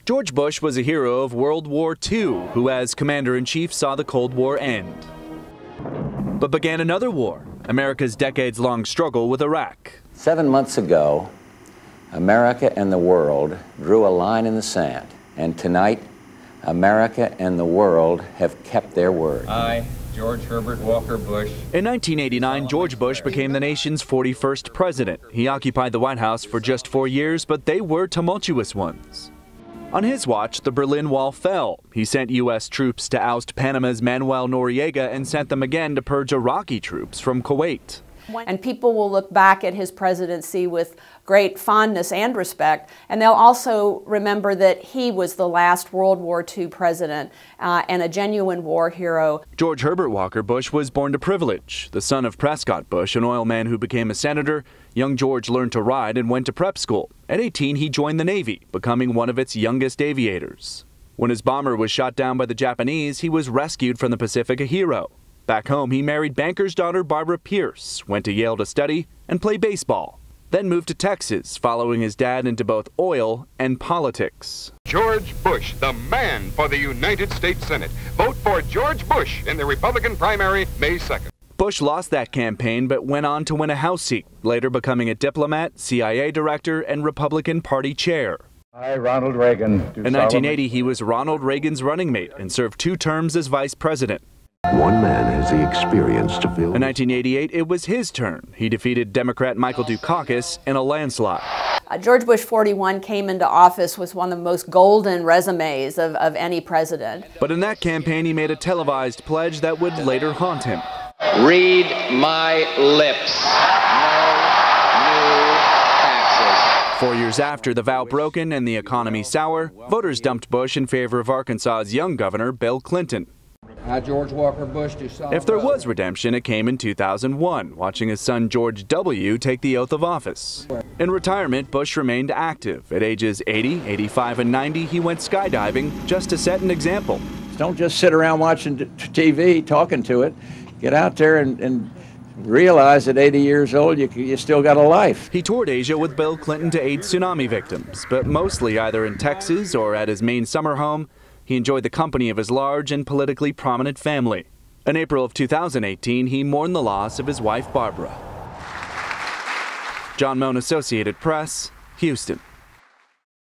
George Bush was a hero of World War II who, as commander-in-chief, saw the Cold War end. But began another war, America's decades-long struggle with Iraq. 7 months ago, America and the world drew a line in the sand. And tonight, America and the world have kept their word. I, George Herbert Walker Bush. In 1989, George Bush became the nation's 41st president. He occupied the White House for just 4 years, but they were tumultuous ones. On his watch, the Berlin Wall fell. He sent U.S. troops to oust Panama's Manuel Noriega and sent them again to purge Iraqi troops from Kuwait. And people will look back at his presidency with great fondness and respect, and they'll also remember that he was the last World War II president and a genuine war hero. George Herbert Walker Bush was born to privilege. The son of Prescott Bush, an oil man who became a senator, young George learned to ride and went to prep school. At 18, he joined the Navy, becoming one of its youngest aviators. When his bomber was shot down by the Japanese, he was rescued from the Pacific, a hero. Back home, he married banker's daughter Barbara Pierce, went to Yale to study, and play baseball. Then moved to Texas, following his dad into both oil and politics. George Bush, the man for the United States Senate. Vote for George Bush in the Republican primary May 2nd. Bush lost that campaign but went on to win a House seat, later becoming a diplomat, CIA director, and Republican Party chair. I, Ronald Reagan. In 1980, he was Ronald Reagan's running mate and served 2 terms as vice president. One man has the experience to fill. In 1988, it was his turn. He defeated Democrat Michael Dukakis in a landslide. George Bush 41 came into office with one of the most golden resumes of any president. But in that campaign, he made a televised pledge that would later haunt him. Read my lips. No new taxes. 4 years after the vow broken and the economy sour, voters dumped Bush in favor of Arkansas's young governor, Bill Clinton. I, George Walker Bush, do solemnly. If there was redemption, it came in 2001, watching his son George W. take the oath of office. In retirement, Bush remained active. At ages 80, 85, and 90, he went skydiving just to set an example. Don't just sit around watching TV, talking to it. Get out there and realize at 80 years old you still got a life. He toured Asia with Bill Clinton to aid tsunami victims, but mostly either in Texas or at his Maine summer home. He enjoyed the company of his large and politically prominent family. In April of 2018, he mourned the loss of his wife, Barbara. John Moan, Associated Press, Houston.